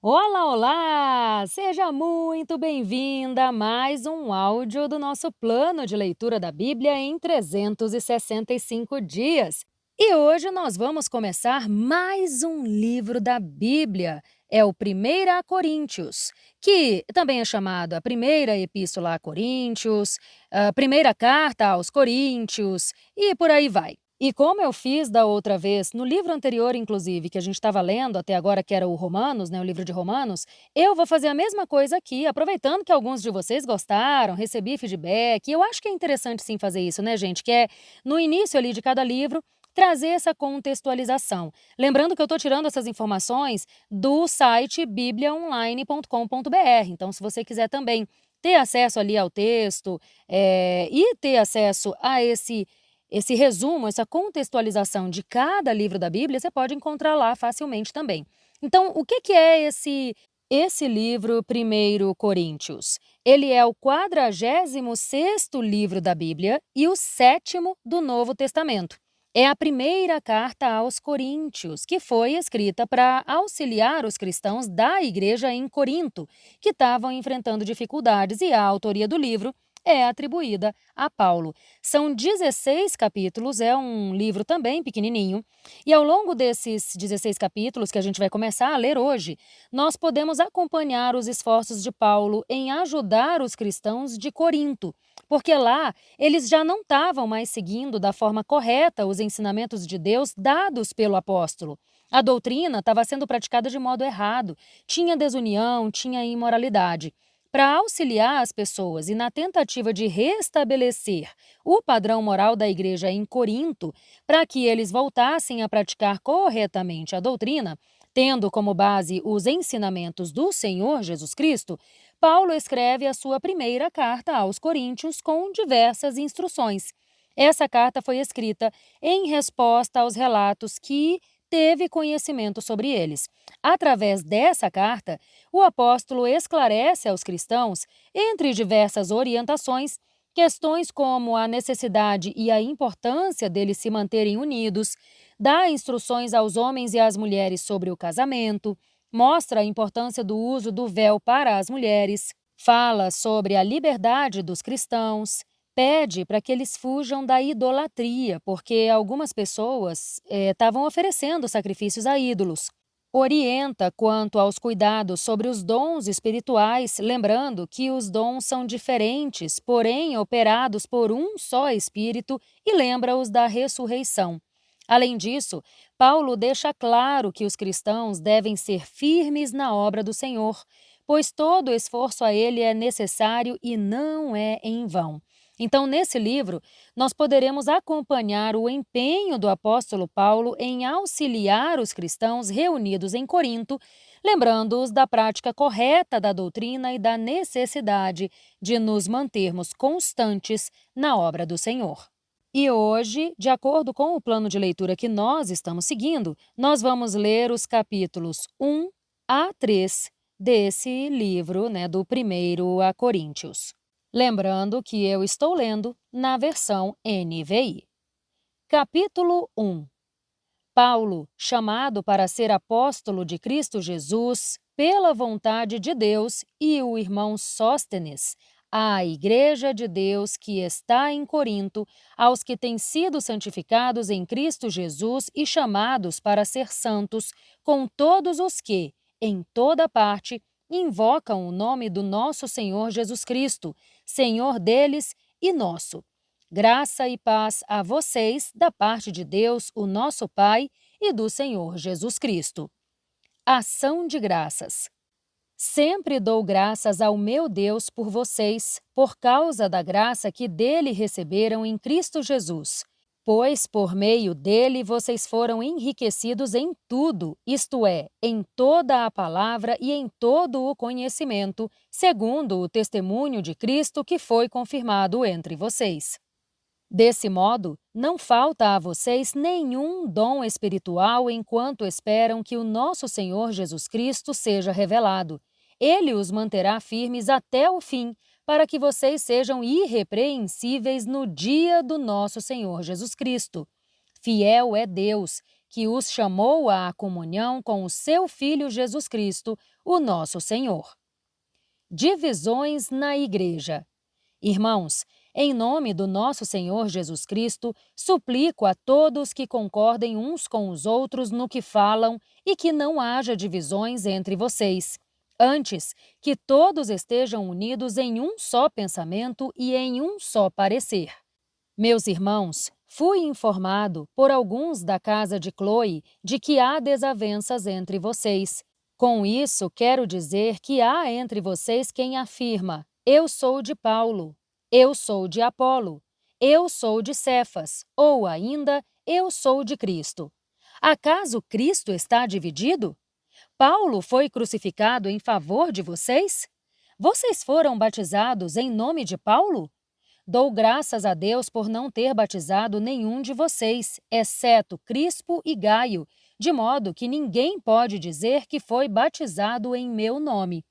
Olá, olá! Seja muito bem-vinda a mais um áudio do nosso plano de leitura da Bíblia em 365 dias. E hoje nós vamos começar mais um livro da Bíblia. É o 1 Coríntios, que também é chamado a primeira epístola a Coríntios, a primeira carta aos Coríntios e por aí vai. E como eu fiz da outra vez, no livro anterior, inclusive, que a gente estava lendo até agora, que era o Romanos, né, o livro de Romanos, eu vou fazer a mesma coisa aqui, aproveitando que alguns de vocês gostaram, recebi feedback. Eu acho que é interessante sim fazer isso, né, gente? Que é no início ali de cada livro trazer essa contextualização. Lembrando que eu estou tirando essas informações do site bibliaonline.com.br. Então, se você quiser também ter acesso ali ao texto e ter acesso a esse resumo, essa contextualização de cada livro da Bíblia, você pode encontrar lá facilmente também. Então, o que é esse livro 1 Coríntios? Ele é o 46º livro da Bíblia e o 7º do Novo Testamento. É a primeira carta aos Coríntios, que foi escrita para auxiliar os cristãos da igreja em Corinto, que estavam enfrentando dificuldades, e a autoria do livro é atribuída a Paulo. São 16 capítulos, é um livro também pequenininho, e ao longo desses 16 capítulos que a gente vai começar a ler hoje, nós podemos acompanhar os esforços de Paulo em ajudar os cristãos de Corinto, porque lá eles já não estavam mais seguindo da forma correta os ensinamentos de Deus dados pelo apóstolo. A doutrina estava sendo praticada de modo errado, tinha desunião, tinha imoralidade. Para auxiliar as pessoas e na tentativa de restabelecer o padrão moral da igreja em Corinto, para que eles voltassem a praticar corretamente a doutrina, tendo como base os ensinamentos do Senhor Jesus Cristo, Paulo escreve a sua primeira carta aos Coríntios com diversas instruções. Essa carta foi escrita em resposta aos relatos que teve conhecimento sobre eles. Através dessa carta, o apóstolo esclarece aos cristãos, entre diversas orientações, questões como a necessidade e a importância deles se manterem unidos, dá instruções aos homens e às mulheres sobre o casamento, mostra a importância do uso do véu para as mulheres, fala sobre a liberdade dos cristãos, pede para que eles fujam da idolatria, porque algumas pessoas estavam oferecendo sacrifícios a ídolos. Orienta quanto aos cuidados sobre os dons espirituais, lembrando que os dons são diferentes, porém operados por um só Espírito, e lembra-os da ressurreição. Além disso, Paulo deixa claro que os cristãos devem ser firmes na obra do Senhor, pois todo esforço a ele é necessário e não é em vão. Então, nesse livro, nós poderemos acompanhar o empenho do apóstolo Paulo em auxiliar os cristãos reunidos em Corinto, lembrando-os da prática correta da doutrina e da necessidade de nos mantermos constantes na obra do Senhor. E hoje, de acordo com o plano de leitura que nós estamos seguindo, nós vamos ler os capítulos 1 a 3 desse livro, do 1 Coríntios. Lembrando que eu estou lendo na versão NVI. Capítulo 1. Paulo, chamado para ser apóstolo de Cristo Jesus, pela vontade de Deus, e o irmão Sóstenes, à Igreja de Deus que está em Corinto, aos que têm sido santificados em Cristo Jesus e chamados para ser santos, com todos os que, em toda parte, invocam o nome do nosso Senhor Jesus Cristo, Senhor deles e nosso. Graça e paz a vocês da parte de Deus, o nosso Pai, e do Senhor Jesus Cristo. Ação de graças. Sempre dou graças ao meu Deus por vocês, por causa da graça que dele receberam em Cristo Jesus. Pois por meio dele vocês foram enriquecidos em tudo, isto é, em toda a palavra e em todo o conhecimento, segundo o testemunho de Cristo que foi confirmado entre vocês. Desse modo, não falta a vocês nenhum dom espiritual enquanto esperam que o nosso Senhor Jesus Cristo seja revelado. Ele os manterá firmes até o fim, para que vocês sejam irrepreensíveis no dia do nosso Senhor Jesus Cristo. Fiel é Deus, que os chamou à comunhão com o seu Filho Jesus Cristo, o nosso Senhor. Divisões na Igreja. Irmãos, em nome do nosso Senhor Jesus Cristo, suplico a todos que concordem uns com os outros no que falam e que não haja divisões entre vocês. Antes, que todos estejam unidos em um só pensamento e em um só parecer. Meus irmãos, fui informado por alguns da casa de Cloe de que há desavenças entre vocês. Com isso, quero dizer que há entre vocês quem afirma: eu sou de Paulo, eu sou de Apolo, eu sou de Cefas, ou ainda, eu sou de Cristo. Acaso Cristo está dividido? Paulo foi crucificado em favor de vocês? Vocês foram batizados em nome de Paulo? Dou graças a Deus por não ter batizado nenhum de vocês, exceto Crispo e Gaio, de modo que ninguém pode dizer que foi batizado em meu nome.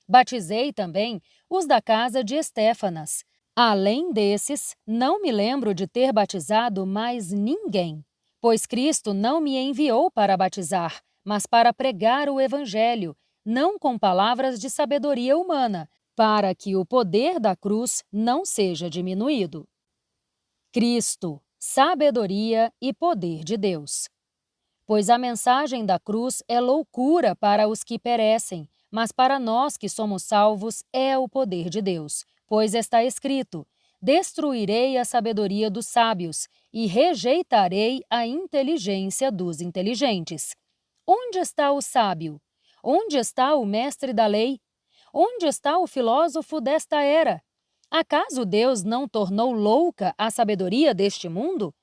Batizei também os da casa de Estéfanas. Além desses, não me lembro de ter batizado mais ninguém, pois Cristo não me enviou para batizar, mas para pregar o Evangelho, não com palavras de sabedoria humana, para que o poder da cruz não seja diminuído. Cristo, sabedoria e poder de Deus. Pois a mensagem da cruz é loucura para os que perecem, mas para nós que somos salvos é o poder de Deus. Pois está escrito: destruirei a sabedoria dos sábios e rejeitarei a inteligência dos inteligentes. Onde está o sábio? Onde está o mestre da lei? Onde está o filósofo desta era? Acaso Deus não tornou louca a sabedoria deste mundo?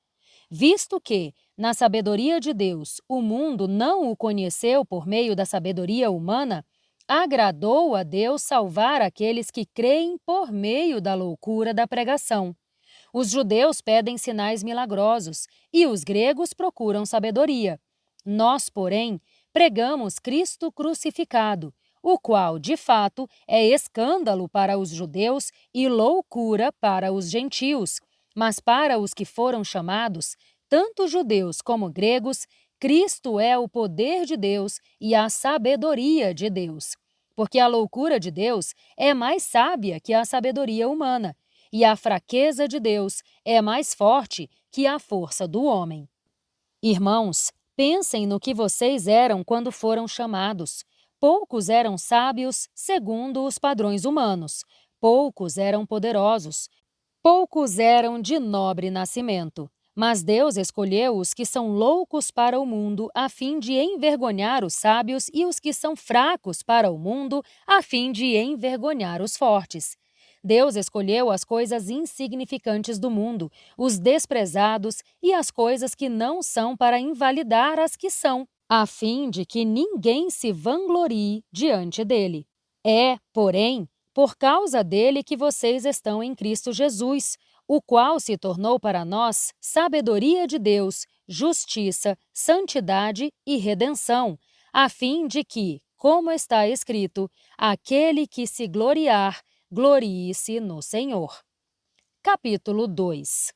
Visto que, na sabedoria de Deus, o mundo não o conheceu por meio da sabedoria humana, agradou a Deus salvar aqueles que creem por meio da loucura da pregação. Os judeus pedem sinais milagrosos e os gregos procuram sabedoria. Nós, porém, pregamos Cristo crucificado, o qual, de fato, é escândalo para os judeus e loucura para os gentios. Mas para os que foram chamados, tanto judeus como gregos, Cristo é o poder de Deus e a sabedoria de Deus. Porque a loucura de Deus é mais sábia que a sabedoria humana, e a fraqueza de Deus é mais forte que a força do homem. Irmãos, pensem no que vocês eram quando foram chamados. Poucos eram sábios segundo os padrões humanos, poucos eram poderosos, poucos eram de nobre nascimento. Mas Deus escolheu os que são loucos para o mundo a fim de envergonhar os sábios e os que são fracos para o mundo a fim de envergonhar os fortes. Deus escolheu as coisas insignificantes do mundo, os desprezados e as coisas que não são para invalidar as que são, a fim de que ninguém se vanglorie diante dele. É, porém, por causa dele que vocês estão em Cristo Jesus, o qual se tornou para nós sabedoria de Deus, justiça, santidade e redenção, a fim de que, como está escrito, aquele que se gloriar, glorie-se no Senhor. Capítulo 2.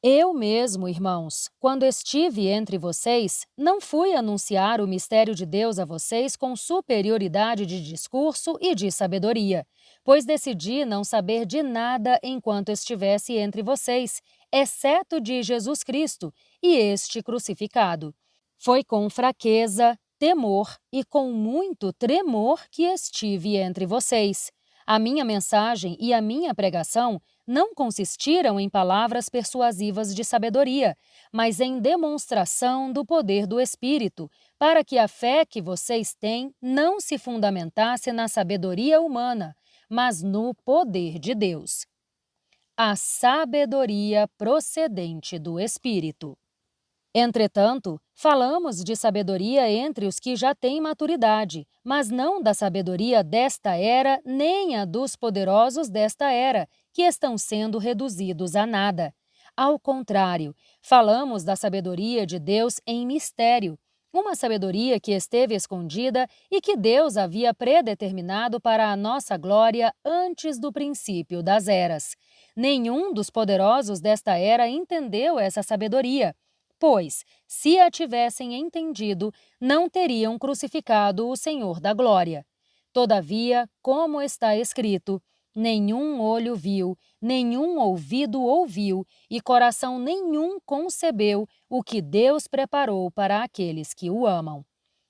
Eu mesmo, irmãos, quando estive entre vocês, não fui anunciar o mistério de Deus a vocês com superioridade de discurso e de sabedoria, pois decidi não saber de nada enquanto estivesse entre vocês, exceto de Jesus Cristo e este crucificado. Foi com fraqueza, temor e com muito tremor que estive entre vocês. A minha mensagem e a minha pregação não consistiram em palavras persuasivas de sabedoria, mas em demonstração do poder do Espírito, para que a fé que vocês têm não se fundamentasse na sabedoria humana, mas no poder de Deus. A sabedoria procedente do Espírito. Entretanto, falamos de sabedoria entre os que já têm maturidade, mas não da sabedoria desta era, nem a dos poderosos desta era, que estão sendo reduzidos a nada. Ao contrário, falamos da sabedoria de Deus em mistério, uma sabedoria que esteve escondida e que Deus havia predeterminado para a nossa glória antes do princípio das eras. Nenhum dos poderosos desta era entendeu essa sabedoria, pois, se a tivessem entendido, não teriam crucificado o Senhor da glória. Todavia, como está escrito, nenhum olho viu, nenhum ouvido ouviu e coração nenhum concebeu o que Deus preparou para aqueles que o amam.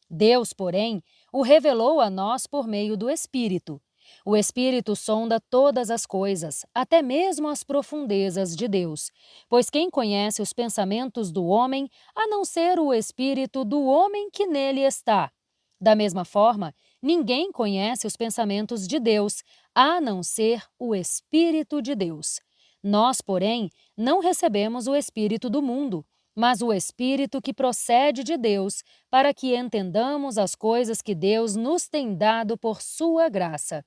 Deus, porém, o revelou a nós por meio do Espírito. O Espírito sonda todas as coisas, até mesmo as profundezas de Deus. Pois quem conhece os pensamentos do homem, a não ser o Espírito do homem que nele está? Da mesma forma, ninguém conhece os pensamentos de Deus, a não ser o Espírito de Deus. Nós, porém, não recebemos o Espírito do mundo, mas o Espírito que procede de Deus, para que entendamos as coisas que Deus nos tem dado por sua graça.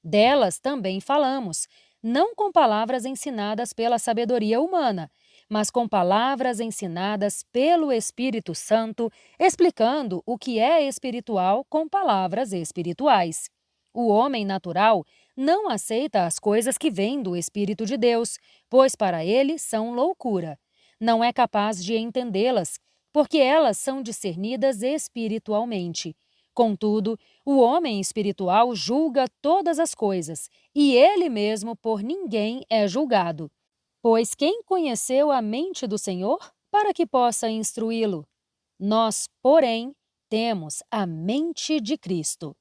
Delas também falamos, não com palavras ensinadas pela sabedoria humana, mas com palavras ensinadas pelo Espírito Santo, explicando o que é espiritual com palavras espirituais. O homem natural não aceita as coisas que vêm do Espírito de Deus, pois para ele são loucura. Não é capaz de entendê-las, porque elas são discernidas espiritualmente. Contudo, o homem espiritual julga todas as coisas, e ele mesmo por ninguém é julgado. Pois quem conheceu a mente do Senhor para que possa instruí-lo? Nós, porém, temos a mente de Cristo.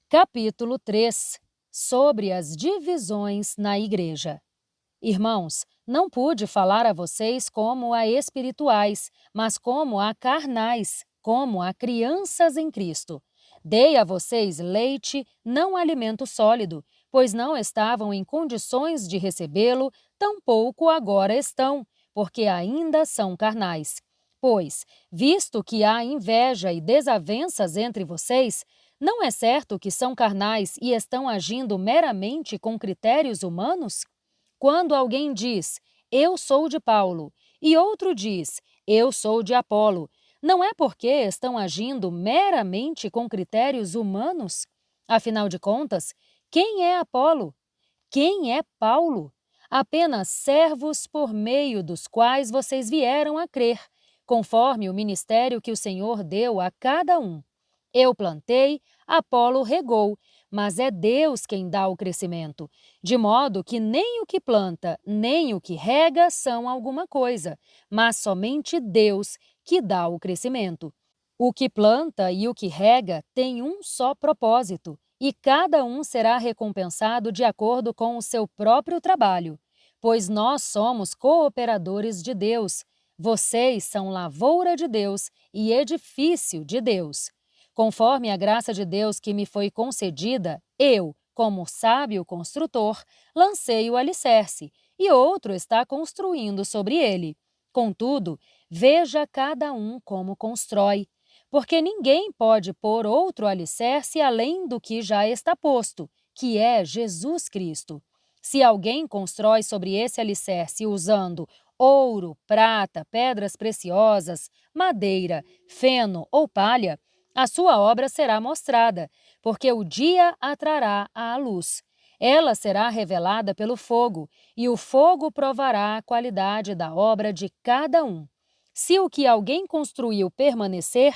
Capítulo 3. Sobre as divisões na Igreja. Irmãos, não pude falar a vocês como a espirituais, mas como a carnais, como a crianças em Cristo. Dei a vocês leite, não alimento sólido, pois não estavam em condições de recebê-lo, tampouco agora estão, porque ainda são carnais. Pois, visto que há inveja e desavenças entre vocês, não é certo que são carnais e estão agindo meramente com critérios humanos? Quando alguém diz, eu sou de Paulo, e outro diz, eu sou de Apolo, não é porque estão agindo meramente com critérios humanos? Afinal de contas, quem é Apolo? Quem é Paulo? Apenas servos por meio dos quais vocês vieram a crer, conforme o ministério que o Senhor deu a cada um. Eu plantei, Apolo regou, mas é Deus quem dá o crescimento, de modo que nem o que planta, nem o que rega são alguma coisa, mas somente Deus que dá o crescimento. O que planta e o que rega têm um só propósito, e cada um será recompensado de acordo com o seu próprio trabalho, pois nós somos cooperadores de Deus. Vocês são lavoura de Deus e edifício de Deus. Conforme a graça de Deus que me foi concedida, eu, como sábio construtor, lancei o alicerce, e outro está construindo sobre ele. Contudo, veja cada um como constrói, porque ninguém pode pôr outro alicerce além do que já está posto, que é Jesus Cristo. Se alguém constrói sobre esse alicerce usando ouro, prata, pedras preciosas, madeira, feno ou palha, a sua obra será mostrada, porque o dia a trará à luz. Ela será revelada pelo fogo, e o fogo provará a qualidade da obra de cada um. Se o que alguém construiu permanecer,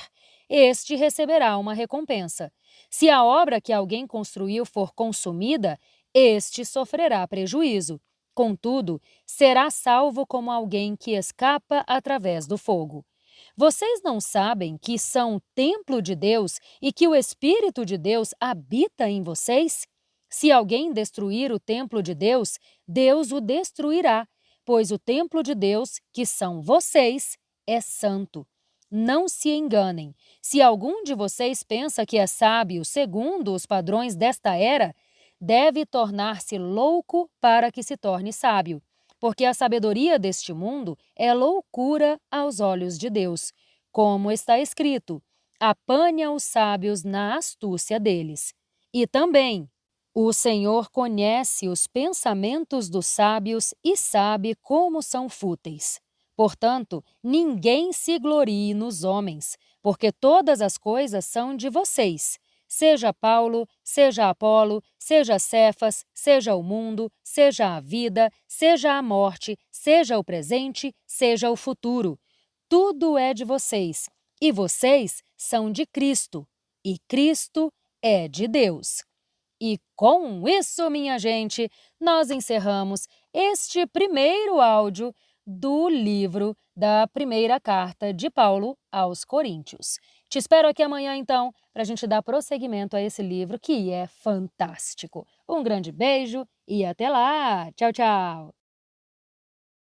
este receberá uma recompensa. Se a obra que alguém construiu for consumida, este sofrerá prejuízo. Contudo, será salvo como alguém que escapa através do fogo. Vocês não sabem que são templo de Deus e que o Espírito de Deus habita em vocês? Se alguém destruir o templo de Deus, Deus o destruirá, pois o templo de Deus, que são vocês, é santo. Não se enganem. Se algum de vocês pensa que é sábio segundo os padrões desta era, deve tornar-se louco para que se torne sábio. Porque a sabedoria deste mundo é loucura aos olhos de Deus. Como está escrito, apanha os sábios na astúcia deles. E também, o Senhor conhece os pensamentos dos sábios e sabe como são fúteis. Portanto, ninguém se glorie nos homens, porque todas as coisas são de vocês. Seja Paulo, seja Apolo, seja Cefas, seja o mundo, seja a vida, seja a morte, seja o presente, seja o futuro. Tudo é de vocês, e vocês são de Cristo, e Cristo é de Deus. E com isso, minha gente, nós encerramos este primeiro áudio do livro da primeira carta de Paulo aos Coríntios. Te espero aqui amanhã, então, para a gente dar prosseguimento a esse livro que é fantástico. Um grande beijo e até lá! Tchau, tchau!